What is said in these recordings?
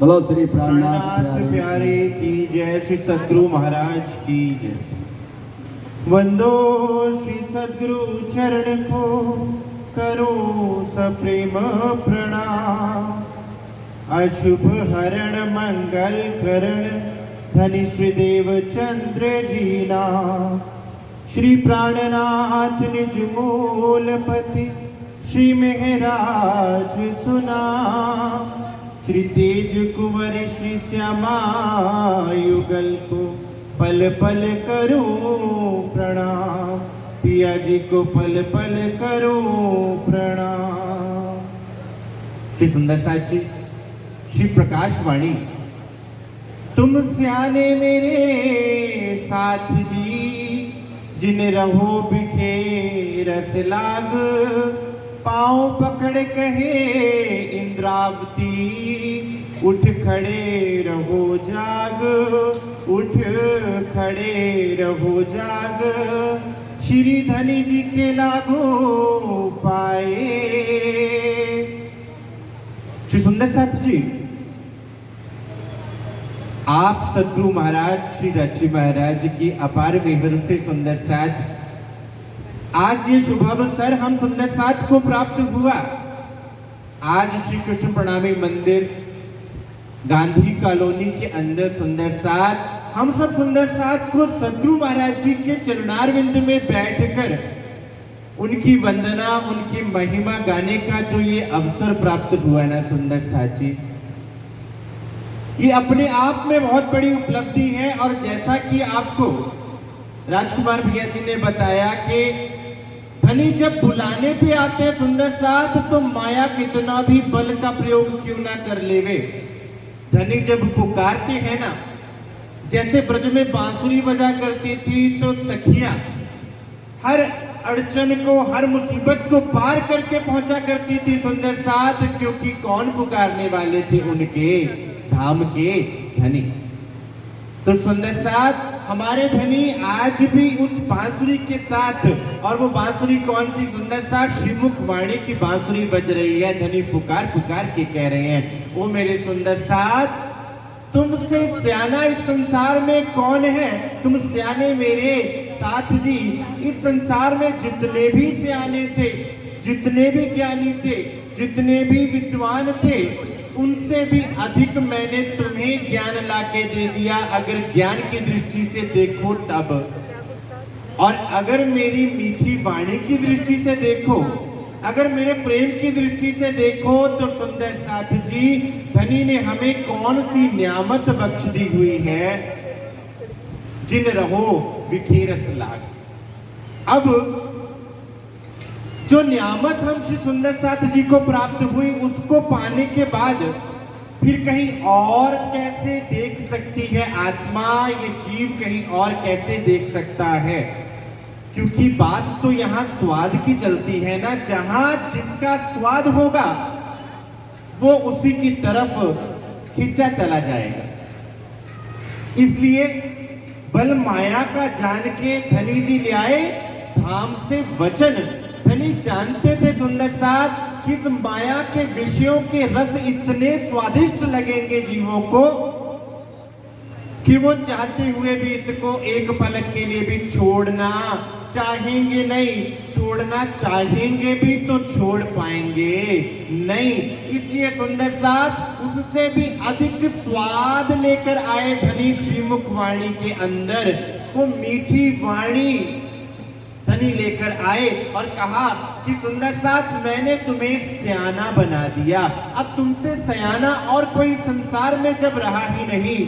बोलो श्री प्राणनाथ प्यारे की जय। श्री सद्गुरु महाराज की जय। वंदो श्री सद्गुरु चरण को करो सप्रेम प्रणाम। अशुभ हरण मंगल करण धनि श्री देव चंद्र जीना। श्री प्राणनाथ निज मूलपति श्री मेहराज सुना। श्री तेज कुंवर श्री श्यामा युगल को पल पल करूं प्रणाम। पिया जी को पल पल करूं प्रणाम। श्री सुंदर साथ जी, श्री प्रकाश वाणी। तुम स्याने मेरे साथ जी, जिन रहो बिखे रस लाग। पाँव पकड़ कहे इंद्रावती, उठ खड़े रहो जाग। उठ खड़े रहो जाग। श्री धनी जी के लागो पाए। श्री सुंदर साथ जी, आप सद्गुरु महाराज श्री रची महाराज की अपार मेहर से सुंदर साथ आज ये शुभ अवसर हम सुंदर साथ को प्राप्त हुआ। आज श्री कृष्ण प्रणामी मंदिर गांधी कॉलोनी के अंदर सुंदर साथ हम सब सुंदर साथ को सद्गुरु महाराज जी के चरणारविंद में बैठकर उनकी वंदना उनकी महिमा गाने का जो ये अवसर प्राप्त हुआ ना सुंदर साथ जी, ये अपने आप में बहुत बड़ी उपलब्धि है। और जैसा कि आपको राजकुमार भैया जी ने बताया कि धनी जब बुलाने पे आते हैं सुंदर साथ, तो माया कितना भी बल का प्रयोग क्यों ना कर लेवे, धनी जब पुकारते हैं ना, जैसे ब्रज में बांसुरी बजा करती थी तो सखियां हर अड़चन को हर मुसीबत को पार करके पहुंचा करती थी सुंदर साथ, क्योंकि कौन पुकारने वाले थे, उनके धाम के धनी। तो सुंदर साथ हमारे धनी आज भी उस बांसुरी के साथ, और वो बांसुरी कौन सी सुंदर साथ, श्रीमुख वाणी की बांसुरी बज रही है। धनी पुकार पुकार के कह रहे हैं, ओ मेरे सुंदर साथ, तुमसे स्याना इस संसार में कौन है। तुम स्याने मेरे साथ जी, इस संसार में जितने भी स्याने थे, जितने भी ज्ञानी थे, जितने भी विद्वान थे, उनसे भी अधिक मैंने तुम्हें ज्ञान लाके दे दिया। अगर ज्ञान की दृष्टि से देखो तब, और अगर मेरी मीठी वाणी की दृष्टि से देखो, अगर मेरे प्रेम की दृष्टि से देखो, तो सुंदर साथ जी धनी ने हमें कौन सी नियामत बख्श दी हुई है, जिन रहो विखेरस लाग। अब जो नियामत हम श्री सुंदर साथ जी को प्राप्त हुई, उसको पाने के बाद फिर कहीं और कैसे देख सकती है आत्मा, ये जीव कहीं और कैसे देख सकता है। क्योंकि बात तो यहाँ स्वाद की चलती है ना, जहां जिसका स्वाद होगा वो उसी की तरफ खींचा चला जाएगा। इसलिए बल माया का जान के धनी जी ले आए धाम से वचन। धनी जानते थे सुंदर साथ किस माया के विषयों के रस इतने स्वादिष्ट लगेंगे जीवों को कि वो चाहते हुए भी इसको एक पलक के लिए भी छोड़ना चाहेंगे नहीं, छोड़ना चाहेंगे भी तो छोड़ पाएंगे नहीं। इसलिए सुंदर साथ उससे भी अधिक स्वाद लेकर आए धनी श्रीमुख वाणी के अंदर। वो मीठी वाणी धनी लेकर आए और कहा कि सुंदर साथ मैंने तुम्हें स्याना बना दिया। अब तुमसे सयाना और कोई संसार में जब रहा ही नहीं,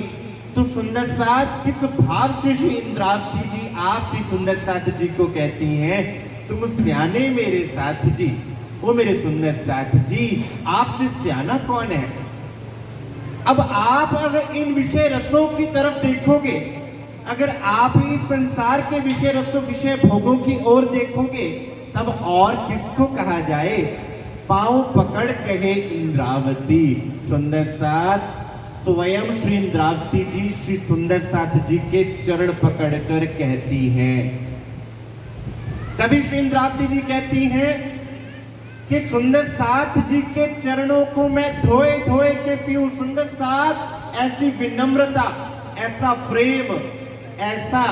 तो सुंदर साथ किस भाव से श्री इंद्रावती जी आप श्री सुंदर साथ जी को कहती हैं, तुम स्याने मेरे साथ जी। वो मेरे सुंदर साथ जी, आपसे स्याना कौन है। अब आप अगर इन विषय रसों की तरफ देखोगे, अगर आप इस संसार के विषय रसों विषय भोगों की ओर देखोगे, तब और किसको कहा जाए। पांव पकड़ कहे इंद्रावती, सुंदर साथ स्वयं श्री इंद्रावती जी श्री सुंदर साथ जी के चरण पकड़कर कहती हैं। कभी श्री इंद्रावती जी कहती हैं कि सुंदर साथ जी के चरणों को मैं धोए धोए के पीऊं। सुंदर साथ ऐसी विनम्रता, ऐसा प्रेम, ऐसा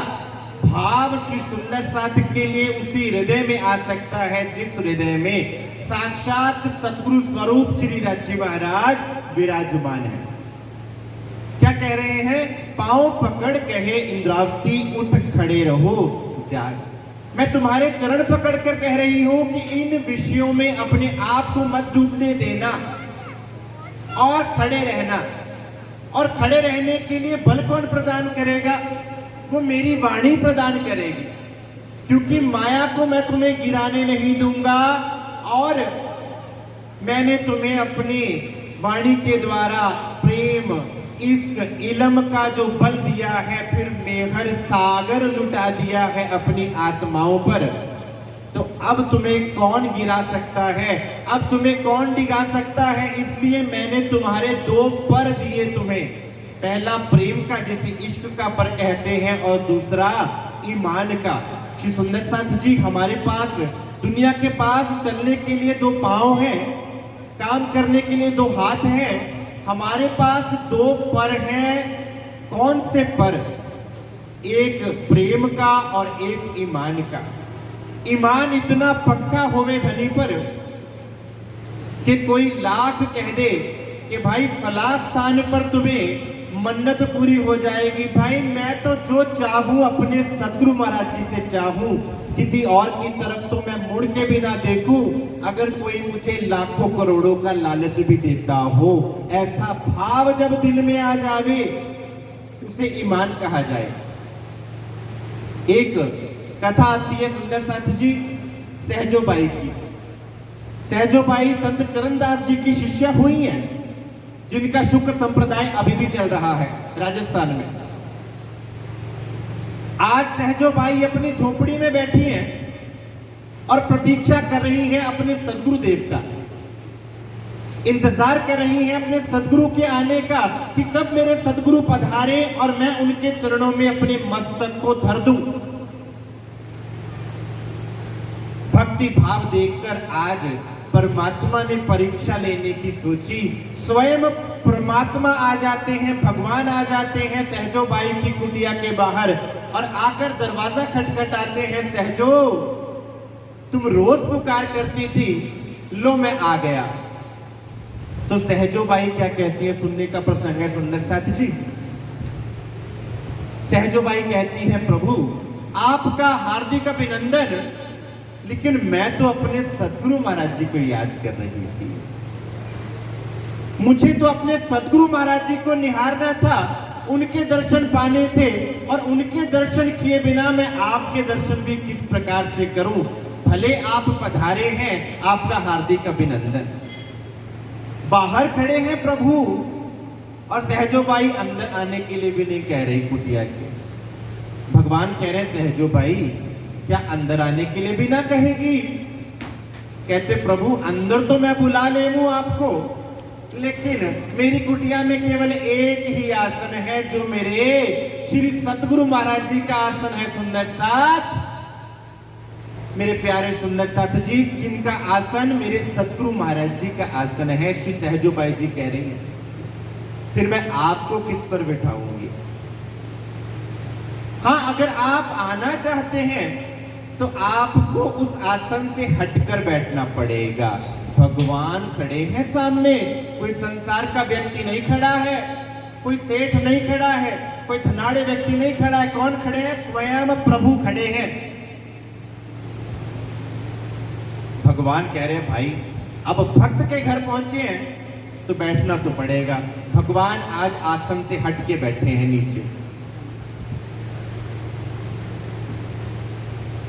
भाव श्री सुंदर साथ के लिए उसी हृदय में आ सकता है जिस हृदय में साक्षात सतगुरु स्वरूप श्री राजी महाराज विराजमान है। क्या कह रहे हैं? पांव पकड़ कहे इंद्रावती उठ खड़े रहो जाग। मैं तुम्हारे चरण पकड़ कर कह रही हूं कि इन विषयों में अपने आप को मत डूबने देना और खड़े रहना। और खड़े रहने के लिए बल कौन प्रदान करेगा? वो मेरी वाणी प्रदान करेगी, क्योंकि माया को मैं तुम्हें गिराने नहीं दूंगा और मैंने तुम्हें अपनी वाणी के द्वारा प्रेम, इश्क, इलम का जो बल दिया है, फिर मेहर सागर लुटा दिया है अपनी आत्माओं पर। तो अब तुम्हें कौन गिरा सकता है? अब तुम्हें कौन डिगा सकता है? इसलिए मैंने तुम्हारे दो पर दिए तुम्हें। पहला प्रेम का, जिसे इश्क का पर कहते हैं, और दूसरा ईमान का। श्री सुंदर साथ जी, हमारे पास दुनिया के पास चलने के लिए दो पांव हैं, काम करने के लिए दो हाथ हैं, हमारे पास दो पर हैं। कौन से पर? एक प्रेम का और एक ईमान का। ईमान इतना पक्का होवे धनी पर कि कोई लाख कह दे कि भाई फला स्थान पर तुम्हें मन्नत पूरी हो जाएगी। भाई मैं तो जो चाहूं अपने सतगुरु महाराज जी से चाहूं, किसी और की तरफ तो मैं मुड़ के भी ना देखूं। अगर कोई मुझे लाखों करोड़ों का लालच भी देता हो, ऐसा भाव जब दिल में आ जावे, उसे ईमान कहा जाए। एक कथा आती है सुंदर साथ जी सहजोबाई की। सहजोबाई संत चरणदास जी की शिष्या हुई हैं, जिनका शुक्र संप्रदाय अभी भी चल रहा है राजस्थान में। आज सहजोबाई अपनी झोपड़ी में बैठी हैं और प्रतीक्षा कर रही हैं अपने सदगुरु देव का। इंतजार कर रही हैं अपने सदगुरु के आने का कि कब मेरे सदगुरु पधारे और मैं उनके चरणों में अपने मस्तक को धर दूं। भक्ति भाव देखकर आज परमात्मा ने परीक्षा लेने की सोची। स्वयं परमात्मा आ जाते हैं, भगवान आ जाते हैं सहजोबाई की कुटिया के बाहर और आकर दरवाजा खटखटाते हैं। सहजो, तुम रोज पुकार करती थी, लो मैं आ गया। तो सहजोबाई क्या कहती है? सुनने का प्रसंग है सुंदर साथ जी। सहजोबाई कहती है, प्रभु आपका हार्दिक अभिनंदन, लेकिन मैं तो अपने सदगुरु महाराज जी को याद कर रही थी। मुझे तो अपने सदगुरु महाराज जी को निहारना था, उनके दर्शन पाने थे, और उनके दर्शन किए बिना मैं आपके दर्शन भी किस प्रकार से करूं? भले आप पधारे हैं, आपका हार्दिक अभिनंदन। बाहर खड़े हैं प्रभु, और सहजोबाई अंदर आने के लिए भी नहीं कह रही कुटिया के। भगवान कह रहे हैं, सहजोबाई क्या अंदर आने के लिए भी ना कहेगी? कहते, प्रभु अंदर तो मैं बुला ले लूं आपको, लेकिन मेरी कुटिया में केवल एक ही आसन है, जो मेरे श्री सतगुरु महाराज जी का आसन है। सुंदर साथ, मेरे प्यारे सुंदर साथ जी, किनका आसन? मेरे सतगुरु महाराज जी का आसन है। श्री सहजोबाई जी कह रही हैं, फिर मैं आपको किस पर बिठाऊंगी? हाँ, अगर आप आना चाहते हैं तो आपको उस आसन से हटकर बैठना पड़ेगा। भगवान खड़े हैं सामने, कोई संसार का व्यक्ति नहीं खड़ा है, कोई सेठ नहीं खड़ा है, कोई धनाढ़े व्यक्ति नहीं खड़ा है। कौन खड़े हैं? स्वयं प्रभु खड़े हैं। भगवान कह रहे हैं, भाई अब भक्त के घर पहुंचे हैं तो बैठना तो पड़ेगा। भगवान आज आसन से हट के बैठे हैं नीचे।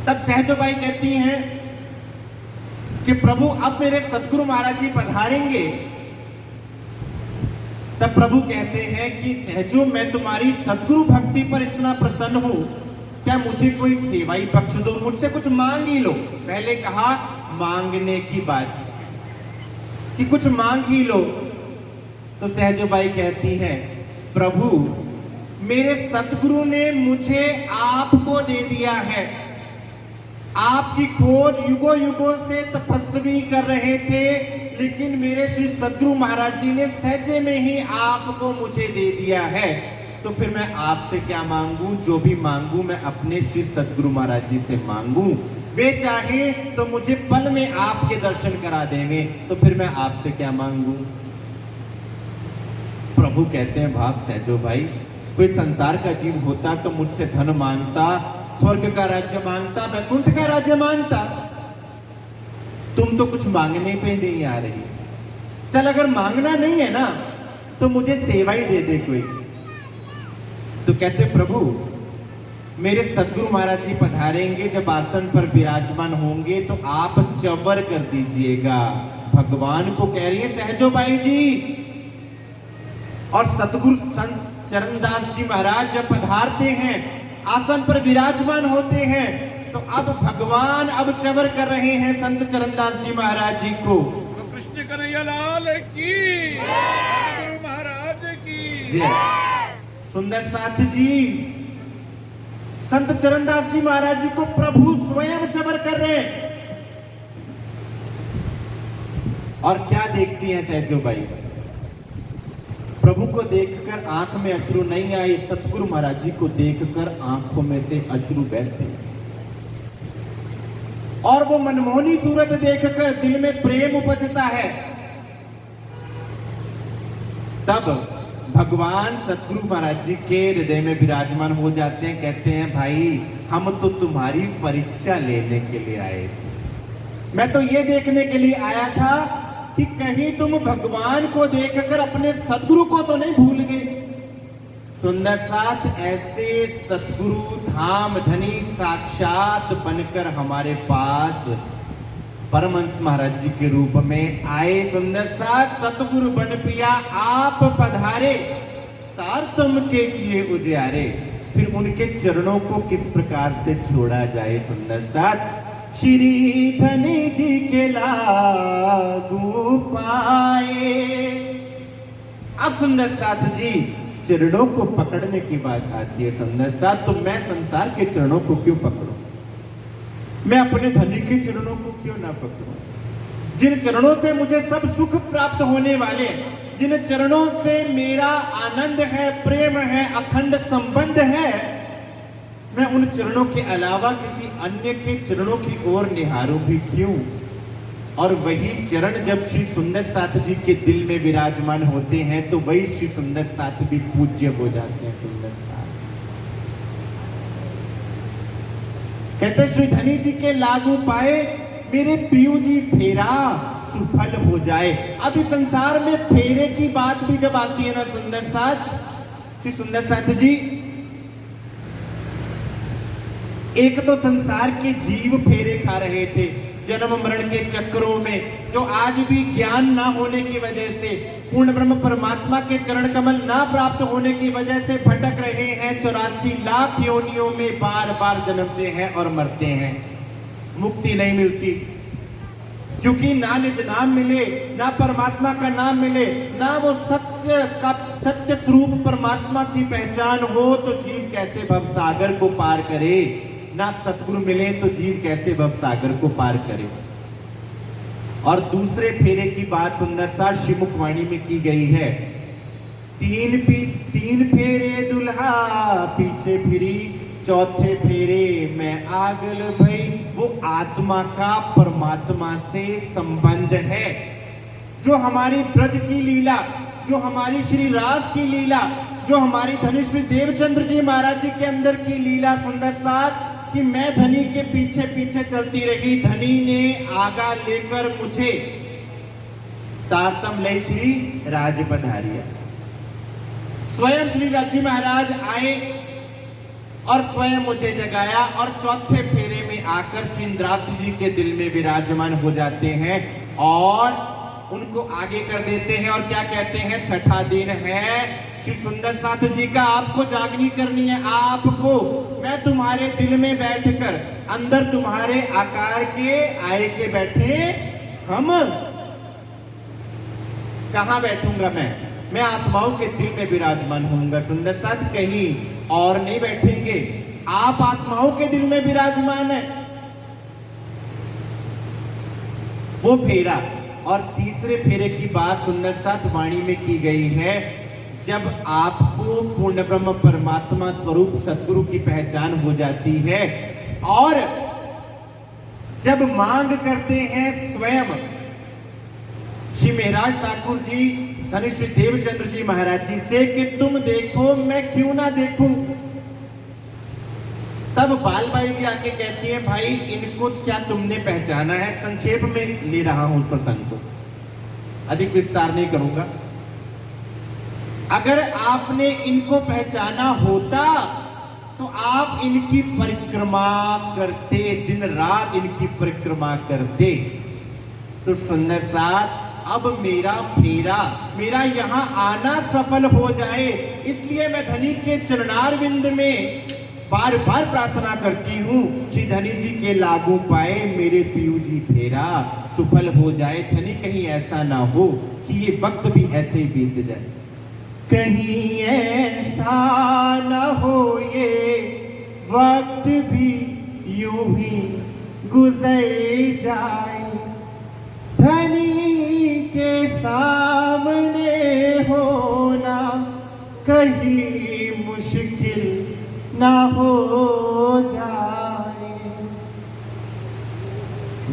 तब सहजोबाई कहती हैं कि प्रभु अब मेरे सतगुरु महाराज जी पधारेंगे। तब प्रभु कहते हैं कि सहजो, मैं तुम्हारी सतगुरु भक्ति पर इतना प्रसन्न हूं, क्या मुझे कोई सेवाई बख्श दो, मुझसे कुछ मांग ही लो। पहले कहा मांगने की बात कि कुछ मांग ही लो। तो सहजोबाई कहती हैं, प्रभु मेरे सतगुरु ने मुझे आपको दे दिया है, आपकी खोज युगों युगों से तपस्वी कर रहे थे, लेकिन मेरे श्री सद्गुरु महाराज जी ने सहजे में ही आपको मुझे दे दिया है। तो फिर मैं आपसे क्या मांगू? जो भी मांगू मैं अपने श्री सद्गुरु महाराज जी से मांगू। वे चाहे तो मुझे पल में आपके दर्शन करा देंगे, तो फिर मैं आपसे क्या मांगू? प्रभु कहते हैं, भाव सहजो भाई, कोई संसार का जीव होता तो मुझसे धन मांगता, स्वर्ग का राज्य मांगता, वैकुंठ का राज्य मांगता। तुम तो कुछ मांगने पे नहीं आ रही। चल अगर मांगना नहीं है ना तो मुझे सेवा ही दे दे कोई। तो कहते प्रभु, मेरे सद्गुरु महाराज जी पधारेंगे, जब आसन पर विराजमान होंगे तो आप चबर कर दीजिएगा। भगवान को कह रही है सहजो बाई जी। और सतगुरु संत चरणदास जी महाराज जब पधारते हैं, आसन पर विराजमान होते हैं, तो अब भगवान अब चबर कर रहे हैं संत चरणदास जी महाराज जी को। तो कृष्ण कन्हैया लाल की, सतगुरु महाराज की। सुंदर साथ जी, संत चरणदास जी महाराज जी को प्रभु स्वयं चबर कर रहे हैं। और क्या देखती हैं सहजो बाई? प्रभु को देखकर आंख में अश्रु नहीं आए, सतगुरु महाराज जी को देखकर आंखों में से अश्रु बहते। और वो मनमोहनी सूरत देखकर दिल में प्रेम उपजता है। तब भगवान सतगुरु महाराज जी के हृदय में विराजमान हो जाते हैं। कहते हैं, भाई हम तो तुम्हारी परीक्षा लेने के लिए आए थे। मैं तो ये देखने के लिए आया था कि कहीं तुम भगवान को देखकर अपने सतगुरु को तो नहीं भूल गए। सुंदर साथ ऐसे सतगुरु धाम धनी साक्षात बनकर हमारे पास परमहंस महाराज जी के रूप में आए। सुंदर साथ सतगुरु बन पिया आप पधारे, तारतम के किए उजियारे। फिर उनके चरणों को किस प्रकार से छोड़ा जाए? सुंदर साथ श्री धनी जी के लागू पाए। अब सुंदर साथ जी चरणों को पकड़ने की बात आती है। सुंदर साथ, तो मैं संसार के चरणों को क्यों पकड़ूं? मैं अपने धनी के चरणों को क्यों ना पकड़ूं? जिन चरणों से मुझे सब सुख प्राप्त होने वाले, जिन चरणों से मेरा आनंद है, प्रेम है, अखंड संबंध है, मैं उन चरणों के अलावा किसी अन्य के चरणों की ओर निहारूं भी क्यों? और वही चरण जब श्री सुंदर साथ जी के दिल में विराजमान होते हैं तो वही श्री सुंदर साथ भी पूज्य हो जाते हैं। सुंदर साथ कहते श्री धनी जी के लागू पाए, मेरे पियू जी फेरा सुफल हो जाए। अब इस संसार में फेरे की बात भी जब आती है ना सुंदर साथ, श्री सुंदर साथ जी, एक तो संसार के जीव फेरे खा रहे थे जन्म मरण के चक्रों में, जो आज भी ज्ञान ना होने की वजह से, पूर्ण ब्रह्म परमात्मा के चरण कमल ना प्राप्त होने की वजह से भटक रहे हैं। 84 लाख योनियों में बार बार जन्मते हैं और मरते हैं, मुक्ति नहीं मिलती। क्योंकि ना निज नाम मिले, ना परमात्मा का नाम मिले, ना वो सत्य रूप परमात्मा की पहचान हो तो जीव कैसे भवसागर को पार करे। ना सतगुरु मिले तो जीव कैसे भवसागर को पार करे। और दूसरे फेरे की बात सुंदर सा श्रीमुखवाणी में की गई है। तीन फेरे दुल्हा पीछे फिरी, चौथे फेरे में आगल भई। वो आत्मा का परमात्मा से संबंध है। जो हमारी ब्रज की लीला, जो हमारी श्री रास की लीला, जो हमारी धनी श्री देवचंद्र जी महाराज जी के अंदर की लीला सुंदर साथ, कि मैं धनी के पीछे पीछे चलती रही, धनी ने आगा लेकर मुझे तारतम ले श्री राज पधारिया। स्वयं श्री राज जी महाराज आए और स्वयं मुझे जगाया और चौथे फेरे में आकर श्री इंद्रावती जी के दिल में विराजमान हो जाते हैं और उनको आगे कर देते हैं। और क्या कहते हैं? छठा दिन है श्री सुंदर साथ जी का, आपको जागनी करनी है। आपको मैं तुम्हारे दिल में बैठकर अंदर तुम्हारे आकार के आए के बैठे हम कहां बैठूंगा? मैं आत्माओं के दिल में विराजमान होऊंगा। सुंदर साथ, कहीं और नहीं बैठेंगे, आप आत्माओं के दिल में विराजमान है। वो फेरा। और तीसरे फेरे की बात सुंदर साथ वाणी में की गई है, जब आपको पूर्ण ब्रह्म परमात्मा स्वरूप सद्गुरु की पहचान हो जाती है और जब मांग करते हैं स्वयं श्री महाराज ठाकुर जी धनी श्री देवचंद्र जी महाराज जी से कि तुम देखो मैं क्यों ना देखूं, तब बालबाई जी आके कहती है भाई इनको क्या तुमने पहचाना है। संक्षेप में ले रहा हूं उस प्रसंग को, अधिक विस्तार नहीं करूंगा। अगर आपने इनको पहचाना होता तो आप इनकी परिक्रमा करते, दिन रात इनकी परिक्रमा करते। तो सुंदर साथ अब मेरा फेरा, मेरा यहां आना सफल हो जाए, इसलिए मैं धनी के चरणारविंद में बार बार प्रार्थना करती हूँ, श्री धनी जी के लागू पाए मेरे पीयू जी फेरा सफल हो जाए। धनी कहीं ऐसा ना हो कि ये वक्त भी ऐसे ही बीत जाए, कहीं ऐसा न हो ये वक्त भी यूं ही गुजर जाए, धनी के सामने होना कहीं मुश्किल ना हो जाए।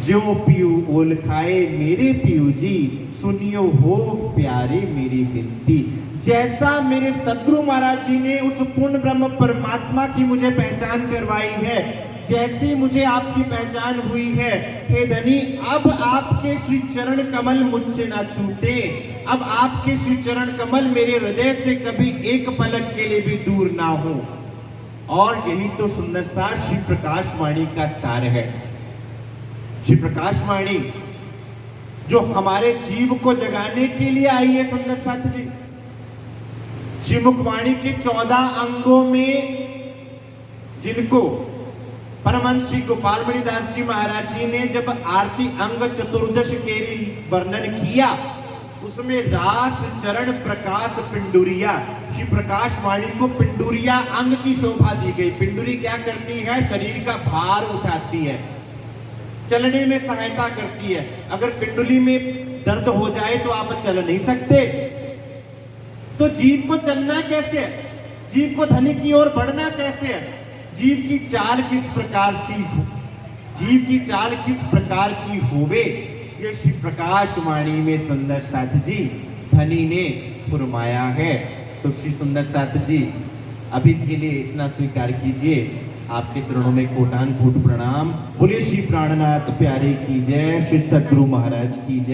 जो पीयू ओल खाए मेरे पीयू जी, सुनियो हो प्यारे मेरी विनती। जैसा मेरे सद्गुरु महाराज जी ने उस पूर्ण ब्रह्म परमात्मा की मुझे पहचान करवाई है, जैसी मुझे आपकी पहचान हुई है, हे धनी अब आपके श्री चरण कमल मुझसे ना छूटे, अब आपके श्री चरण कमल मेरे हृदय से कभी एक पलक के लिए भी दूर ना हो। और यही तो सुंदर सार श्री प्रकाश वाणी का सार है। श्री प्रकाश वाणी जो हमारे जीव को जगाने के लिए आई है सुंदर साथ जी। श्री मुखवाणी के 14 अंगों में जिनको परमहंस श्री गोपाल मणि दास जी महाराज जी ने जब आरती अंग चतुर्दश के वर्णन किया, उसमें रास चरण प्रकाश पिंडुरिया, श्री प्रकाश वाणी को पिंडुरिया अंग की शोभा दी गई। पिंडुरी क्या करती है? शरीर का भार उठाती है, चलने में सहायता करती है। अगर पिंडुली में दर्द हो जाए तो आप चल नहीं सकते, तो जीव को चलना कैसे है, जीव को धनी की ओर बढ़ना कैसे है, जीव की चाल किस प्रकार सी हो, जीव की चाल किस प्रकार की होवे, ये श्री प्रकाश वाणी में सुंदर साथ जी धनी ने फुरमाया है। तो श्री सुंदर साथ जी अभी के लिए इतना स्वीकार कीजिए, आपके चरणों में कोटान कोट प्रणाम। बोले श्री प्राणनाथ प्यारे की जय, श्री सद्गुरु महाराज की जय।